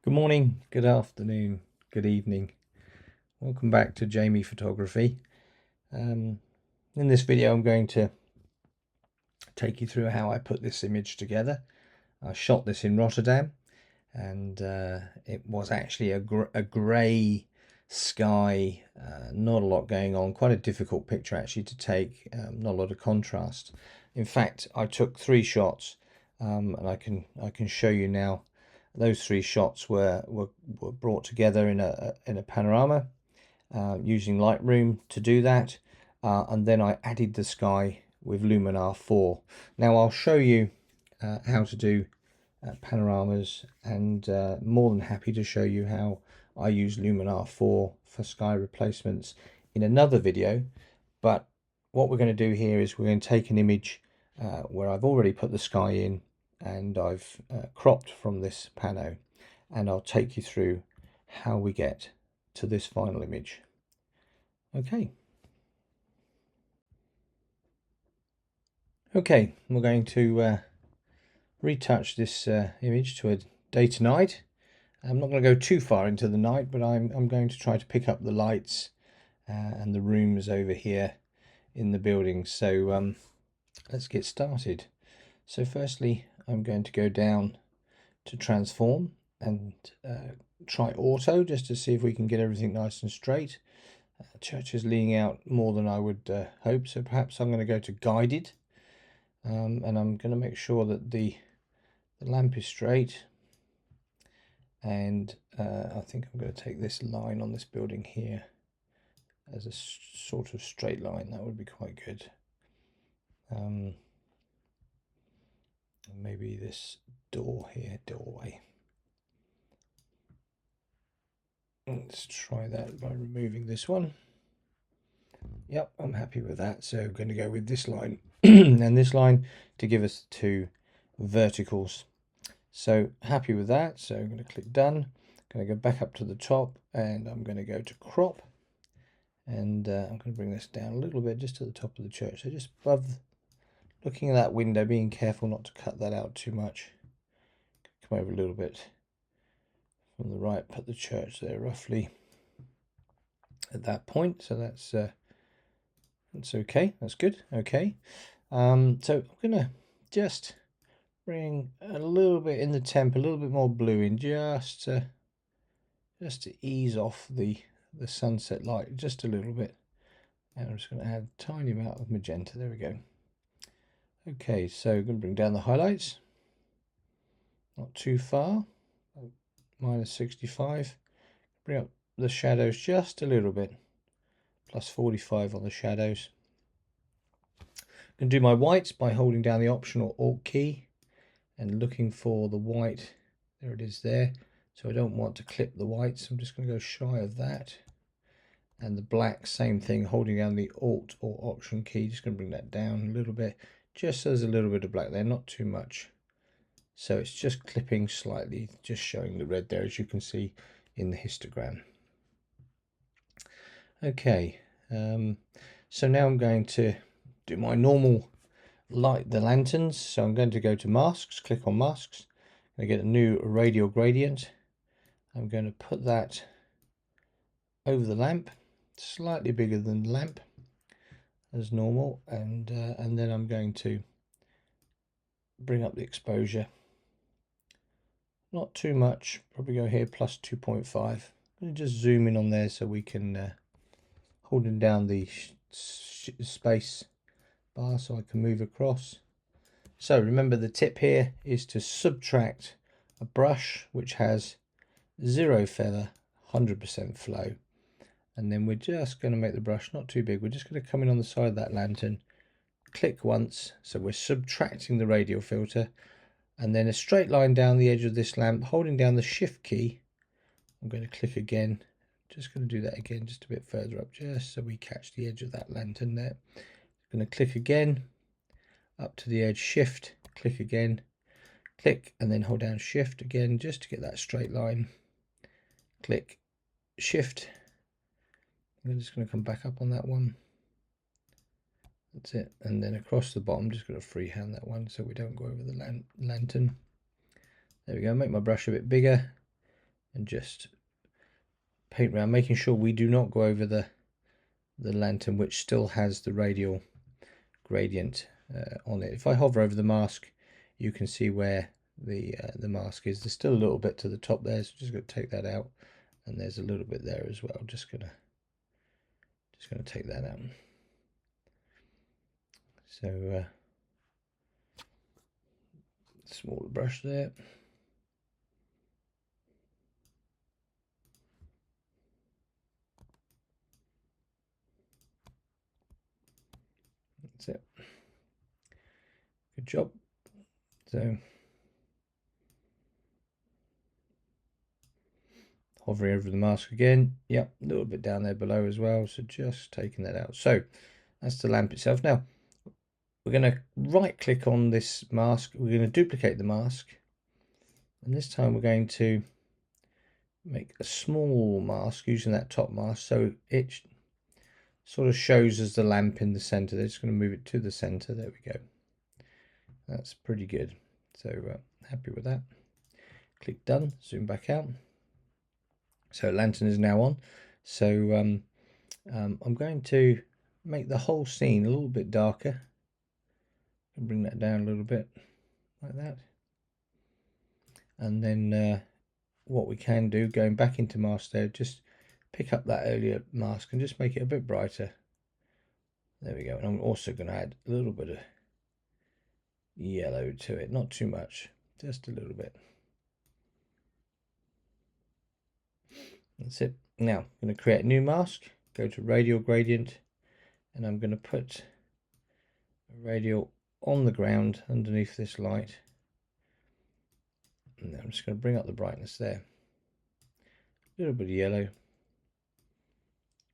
Good morning, good afternoon, good evening. Welcome back to Jamie Photography. In this video I'm going to take you through how I put this image together. I shot this in Rotterdam and it was actually a grey sky, not a lot going on, quite a difficult picture actually to take, not a lot of contrast. In fact, I took 3 shots and I can show you now. Those 3 shots were brought together in a panorama using Lightroom to do that, and then I added the sky with Luminar 4. Now I'll show you how to do panoramas, and more than happy to show you how I use Luminar 4 for sky replacements in another video. But what we're going to do here is we're going to take an image where I've already put the sky in and I've cropped from this pano, and I'll take you through how we get to this final image. Okay, we're going to retouch this image to a day to night. I'm not going to go too far into the night, but I'm going to try to pick up the lights and the rooms over here in the building. So let's get started. So firstly, I'm going to go down to transform and try auto just to see if we can get everything nice and straight. Church is leaning out more than I would hope, so perhaps I'm going to go to guided, and I'm going to make sure that the lamp is straight, and I think I'm going to take this line on this building here as a sort of straight line. That would be quite good. Maybe this door here, doorway. Let's try that by removing this one. Yep, I'm happy with that. So I'm going to go with this line and this line to give us 2 verticals. So happy with that. So I'm going to click done. I'm going to go back up to the top and I'm going to go to crop, and I'm going to bring this down a little bit just to the top of the church. So just above, looking at that window, being careful not to cut that out too much. Come over a little bit from the right, put the church there roughly at that point. So that's okay, that's good. Okay, so I'm gonna just bring a little bit in the temp, a little bit more blue in, just to ease off the sunset light just a little bit, and I'm just going to add a tiny amount of magenta. There we go. Okay, so I'm going to bring down the highlights, not too far, -65. Bring up the shadows just a little bit, +45 on the shadows. I'm going to do my whites by holding down the Option or Alt key and looking for the white. There it is there. So I don't want to clip the whites. I'm just going to go shy of that. And the black, same thing, holding down the Alt or Option key. Just going to bring that down a little bit. Just so there's a little bit of black there, not too much. So it's just clipping slightly, just showing the red there, as you can see in the histogram. Okay, so now I'm going to do my normal light the lanterns. So I'm going to go to masks, click on masks. I'm going to get a new radial gradient. I'm going to put that over the lamp, slightly bigger than the lamp as normal, and then I'm going to bring up the exposure, not too much, probably go here +2.5. I'm going to just zoom in on there so we can holding down the space bar so I can move across. So remember, the tip here is to subtract a brush which has 0 feather, 100% flow, and then we're just going to make the brush not too big. We're just going to come in on the side of that lantern, click once, so we're subtracting the radial filter, and then a straight line down the edge of this lamp, holding down the shift key. I'm going to click again, just going to do that again just a bit further up, just so we catch the edge of that lantern there. I'm going to click again up to the edge, shift, click again, click, and then hold down shift again just to get that straight line. Click, shift. I'm just going to come back up on that one. That's it. And then across the bottom, just going to freehand that one so we don't go over the lantern. There we go. Make my brush a bit bigger. and just paint around, making sure we do not go over the lantern, which still has the radial gradient on it. If I hover over the mask, you can see where the mask is. There's still a little bit to the top there, so just going to take that out, and there's a little bit there as well. Just gonna take that out. So smaller brush there. That's it. Good job. So hovering over the mask again. Yep, a little bit down there below as well. So just taking that out. So that's the lamp itself. Now we're going to right click on this mask. We're going to duplicate the mask. And this time we're going to make a small mask using that top mask. So it sort of shows us the lamp in the center. They're just going to move it to the center. There we go. That's pretty good. So happy with that. Click done, zoom back out. So lantern is now on. So I'm going to make the whole scene a little bit darker. And bring that down a little bit like that. And then what we can do, going back into mask there, just pick up that earlier mask and just make it a bit brighter. There we go. And I'm also going to add a little bit of yellow to it, not too much, just a little bit. That's it. Now I'm going to create a new mask, go to radial gradient, and I'm going to put a radial on the ground underneath this light. And then I'm just going to bring up the brightness there. A little bit of yellow.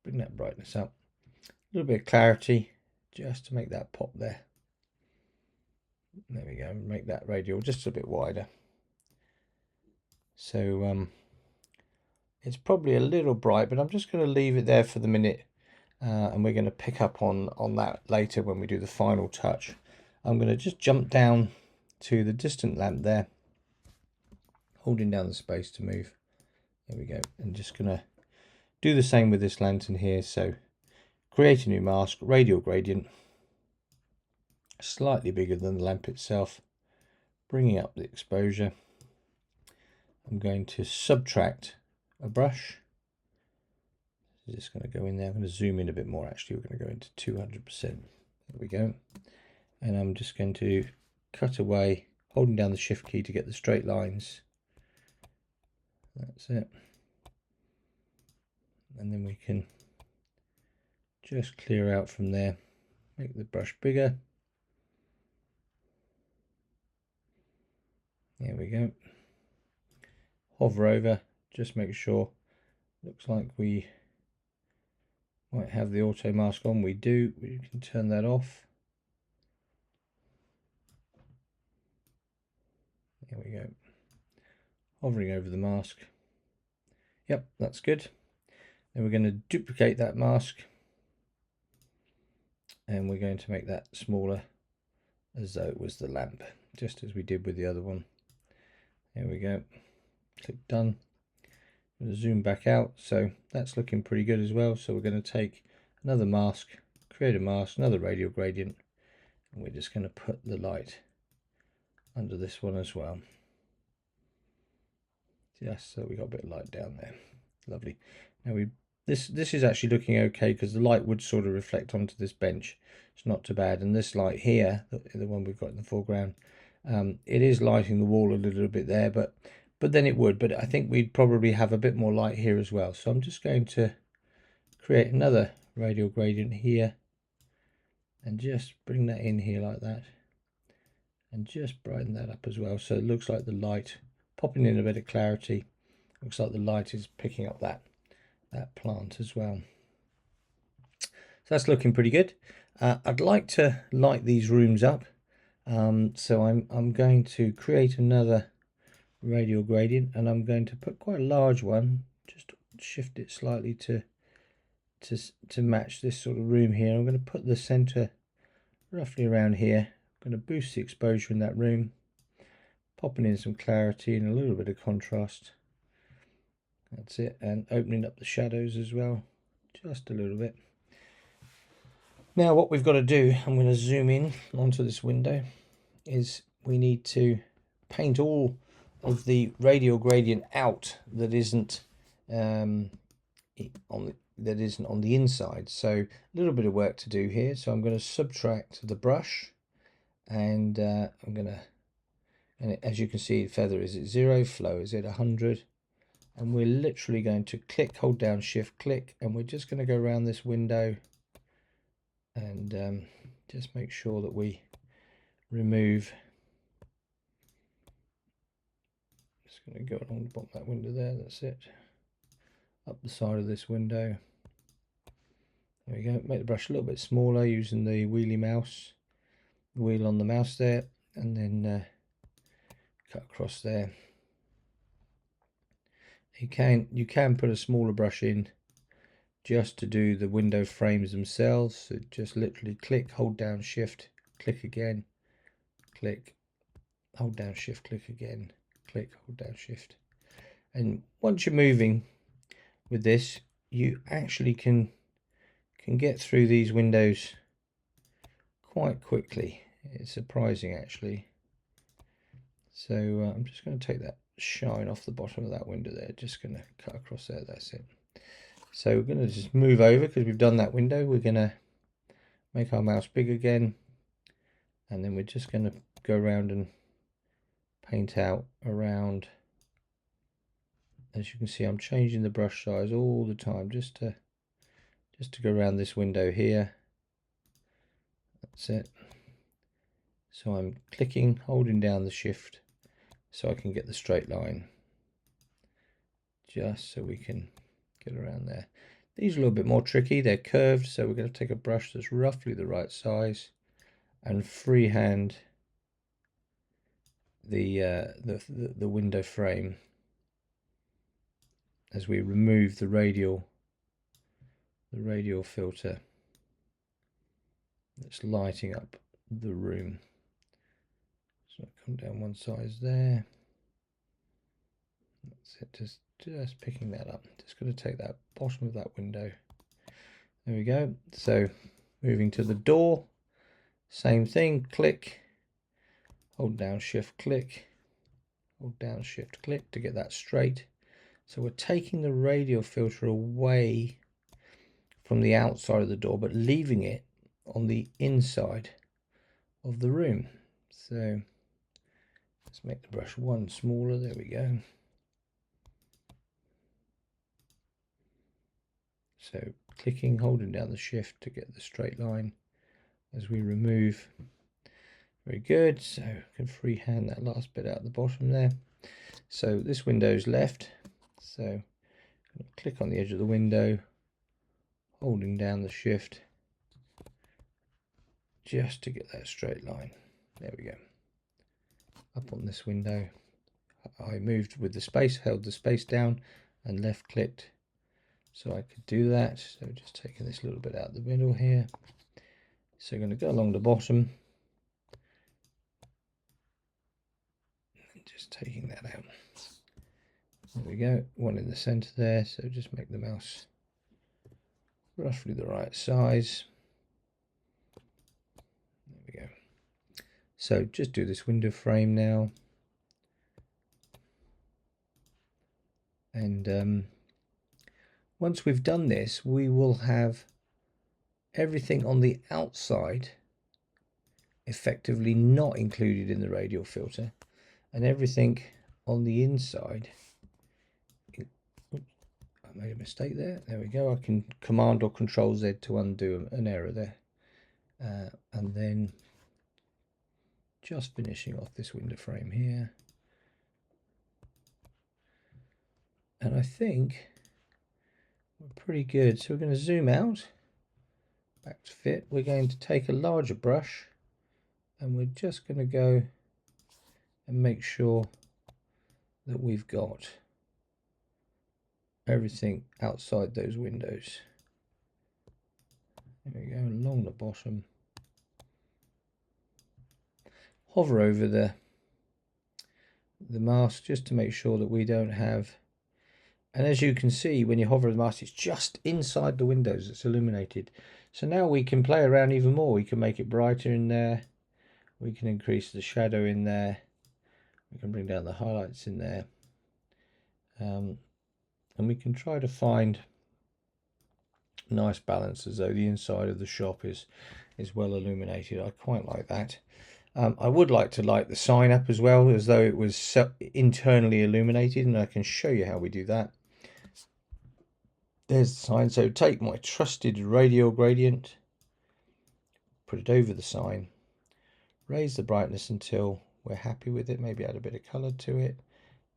Bring that brightness up. A little bit of clarity just to make that pop there. There we go. Make that radial just a bit wider. So it's probably a little bright, but I'm just going to leave it there for the minute, and we're going to pick up on that later when we do the final touch. I'm going to just jump down to the distant lamp there, holding down the space to move. There we go. And just going to do the same with this lantern here. So create a new mask, radial gradient, slightly bigger than the lamp itself, bringing up the exposure. I'm going to subtract a brush. Just going to go in there. I'm going to zoom in a bit more. Actually, we're going to go into 200%. There we go. And I'm just going to cut away, holding down the shift key to get the straight lines. That's it. And then we can just clear out from there, make the brush bigger. There we go. Hover over, just make sure. Looks like we might have the auto mask on. We do. We can turn that off. There we go. Hovering over the mask. Yep, that's good. Then we're going to duplicate that mask, and we're going to make that smaller as though it was the lamp, just as we did with the other one. There we go. Click done. I'm going to zoom back out. So that's looking pretty good as well. So we're going to take another mask, create a mask, another radial gradient, and we're just going to put the light under this one as well. Just so we got a bit of light down there. Lovely. Now this is actually looking okay because the light would sort of reflect onto this bench. It's not too bad. And this light here, the one we've got in the foreground, it is lighting the wall a little bit there, but then it would. But I think we'd probably have a bit more light here as well. So I'm just going to create another radial gradient here and just bring that in here like that, and just brighten that up as well. So it looks like the light popping in a bit of clarity. Looks like the light is picking up that plant as well. So that's looking pretty good. I'd like to light these rooms up. So I'm going to create another radial gradient, and I'm going to put quite a large one. Just shift it slightly to match this sort of room here. I'm going to put the center roughly around here. I'm going to boost the exposure in that room, popping in some clarity and a little bit of contrast. That's it, and opening up the shadows as well, just a little bit. Now what we've got to do, I'm going to zoom in onto this window, is we need to paint all of the radial gradient out that isn't on the inside. So a little bit of work to do here. So I'm going to subtract the brush, and I'm going to, and as you can see, feather is at 0, flow is at 100, and we're literally going to click, hold down, shift, click, and we're just going to go around this window and just make sure that we remove. Just going to go along the bottom of that window there. That's it. Up the side of this window. There we go. Make the brush a little bit smaller using the wheelie mouse, wheel on the mouse there, and then cut across there. You can put a smaller brush in just to do the window frames themselves. So just literally click, hold down, shift, click again, click, hold down, shift, click again, click, hold down, shift. And once you're moving with this, you actually can get through these windows quite quickly. It's surprising actually. So I'm just going to take that shine off the bottom of that window there, just going to cut across there. That's it. So we're going to just move over, because we've done that window. We're going to make our mouse big again, and then we're just going to go around and paint out around. As you can see, I'm changing the brush size all the time just to go around this window here. That's it. So I'm clicking, holding down the shift so I can get the straight line, just so we can get around there. These are a little bit more tricky. They're curved, so we're going to take a brush that's roughly the right size and freehand the window frame as we remove the radial filter that's lighting up the room. So come down one size there. That's it. Just picking that up. Just going to take that bottom of that window. There we go. So moving to the door, same thing. Click, hold down, shift, click, hold down, shift, click to get that straight. So we're taking the radial filter away from the outside of the door, but leaving it on the inside of the room. So let's make the brush one smaller. There we go. So clicking, holding down the shift to get the straight line as we remove. Very good. So I can freehand that last bit out the bottom there. So this window's left. So I'm going to click on the edge of the window, holding down the shift just to get that straight line. There we go. Up on this window, I moved with the space, held the space down and left clicked so I could do that. So just taking this little bit out the middle here. So I'm going to go along the bottom and just taking that out. There we go, one in the center there. So just make the mouse roughly the right size. There we go. So just do this window frame now. And once we've done this, we will have everything on the outside effectively not included in the radial filter, and everything on the inside. I made a mistake there. There we go. I can Command or Control Z to undo an error there. And then just finishing off this window frame here. And I think we're pretty good. So we're going to zoom out, back to fit. We're going to take a larger brush and we're just going to go and make sure that we've got everything outside those windows. There we go, along the bottom. Hover over the mask just to make sure that we don't have And as you can see, when you hover the mask, it's just inside the windows. It's illuminated. So now we can play around even more. We can make it brighter in there. We can increase the shadow in there. We can bring down the highlights in there. And we can try to find nice balance as though the inside of the shop is well illuminated. I quite like that. I would like to light the sign up as well, as though it was internally illuminated, and I can show you how we do that. There's the sign. So take my trusted radial gradient, put it over the sign, raise the brightness until we're happy with it, maybe add a bit of color to it,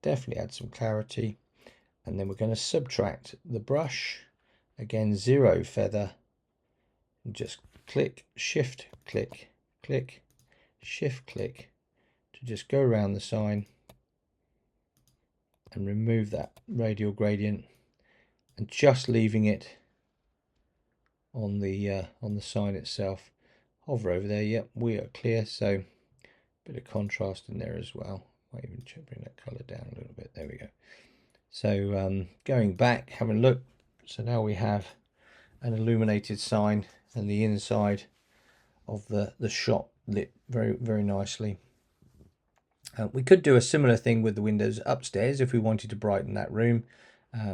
definitely add some clarity, and then we're going to subtract the brush, again 0 feather, and just click, shift, click, click, shift, click, to just go around the sign and remove that radial gradient, and just leaving it on the sign itself. Hover over there. Yep, we are clear. So a bit of contrast in there as well. Might even bring that color down a little bit. There we go. So going back, having a look. So now we have an illuminated sign and the inside of the shop lit very, very nicely. We could do a similar thing with the windows upstairs if we wanted to brighten that room.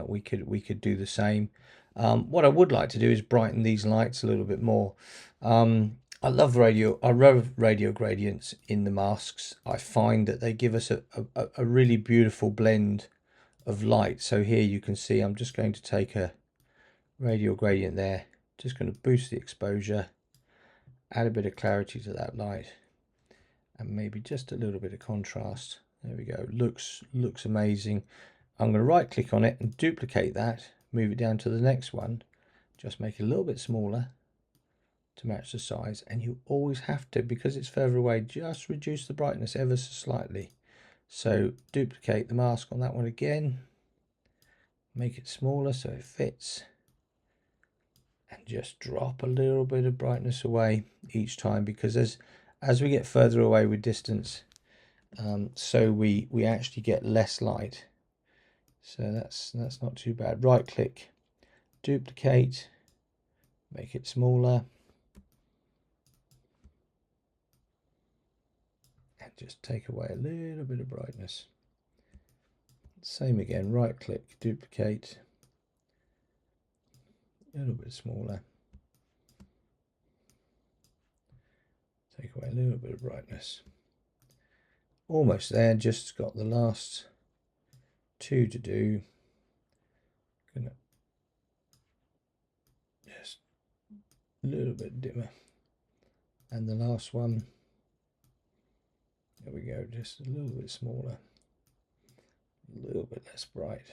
We could do the same. What I would like to do is brighten these lights a little bit more. I love radio gradients in the masks. I find that they give us a really beautiful blend of light. So here you can see I'm just going to take a radial gradient there, just going to boost the exposure, add a bit of clarity to that light, and maybe just a little bit of contrast. There we go. Looks amazing. I'm going to right click on it and duplicate that, move it down to the next one, just make it a little bit smaller to match the size. And you always have to, because it's further away, just reduce the brightness ever so slightly. So duplicate the mask on that one again, make it smaller so it fits, and just drop a little bit of brightness away each time, because as we get further away with distance, so we actually get less light. So that's not too bad. Right click, duplicate, make it smaller, and just take away a little bit of brightness. Same again, right click, duplicate, a little bit smaller, take away a little bit of brightness. Almost there, just got the last two to do. Gonna just a little bit dimmer, and the last one, there we go, just a little bit smaller, a little bit less bright.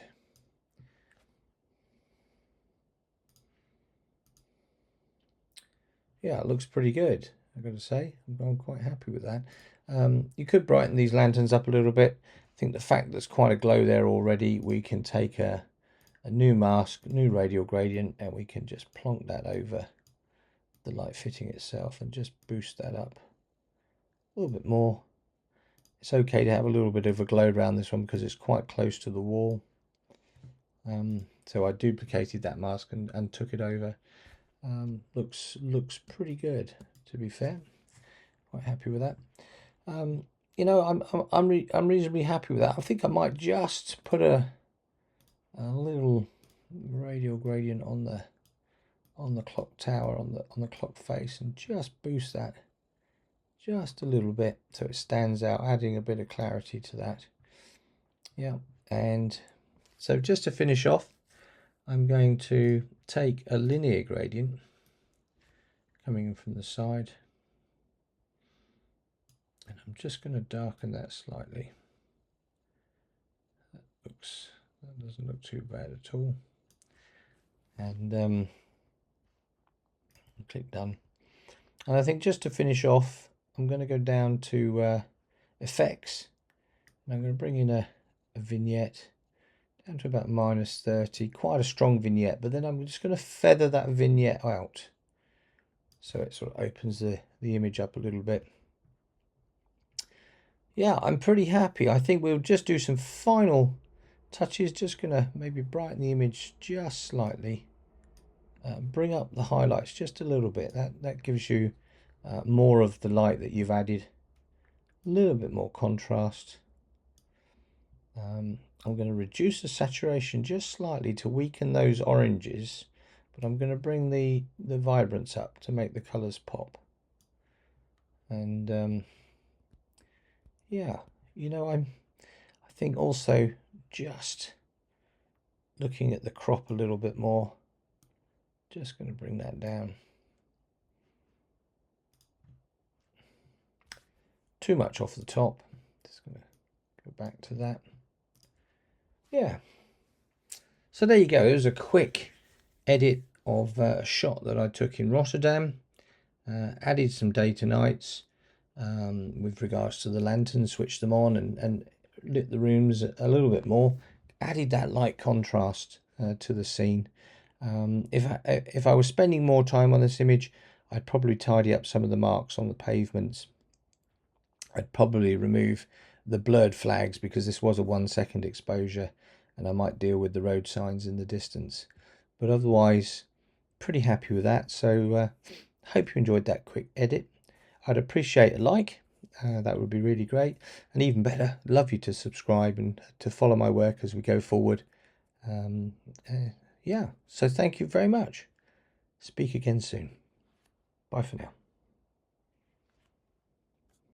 Yeah, it looks pretty good, I've got to say. I'm quite happy with that. You could brighten these lanterns up a little bit. I think the fact there's quite a glow there already, we can take a new mask, new radial gradient, and we can just plonk that over the light fitting itself and just boost that up a little bit more. It's okay to have a little bit of a glow around this one because it's quite close to the wall. So I duplicated that mask and took it over. Looks pretty good, to be fair. Quite happy with that. You know, I'm reasonably happy with that. I think I might just put a little radial gradient on the clock tower, on the clock face, and just boost that just a little bit so it stands out, adding a bit of clarity to that. Yeah, and so just to finish off, I'm going to take a linear gradient coming in from the side, and I'm just going to darken that slightly. That doesn't look too bad at all. And click done. And I think just to finish off, I'm going to go down to effects, and I'm going to bring in a vignette down to about -30, quite a strong vignette, but then I'm just going to feather that vignette out so it sort of opens the image up a little bit. Yeah, I'm pretty happy. I think we'll just do some final touches, just going to maybe brighten the image just slightly. Bring up the highlights just a little bit. That gives you more of the light that you've added. A little bit more contrast. I'm going to reduce the saturation just slightly to weaken those oranges, but I'm going to bring the vibrance up to make the colors pop. And yeah, you know, I think also just looking at the crop a little bit more, just going to bring that down. Too much off the top. Just going to go back to that. Yeah. So there you go. It was a quick edit of a shot that I took in Rotterdam. Added some day to nights with regards to the lanterns, switched them on and lit the rooms a little bit more. Added that light contrast to the scene. If I was spending more time on this image, I'd probably tidy up some of the marks on the pavements. I'd probably remove the blurred flags because this was a 1 second exposure, and I might deal with the road signs in the distance. But otherwise, pretty happy with that. So hope you enjoyed that quick edit. I'd appreciate a like. That would be really great. And even better, love you to subscribe and to follow my work as we go forward. Yeah, so thank you very much. Speak again soon. Bye for now.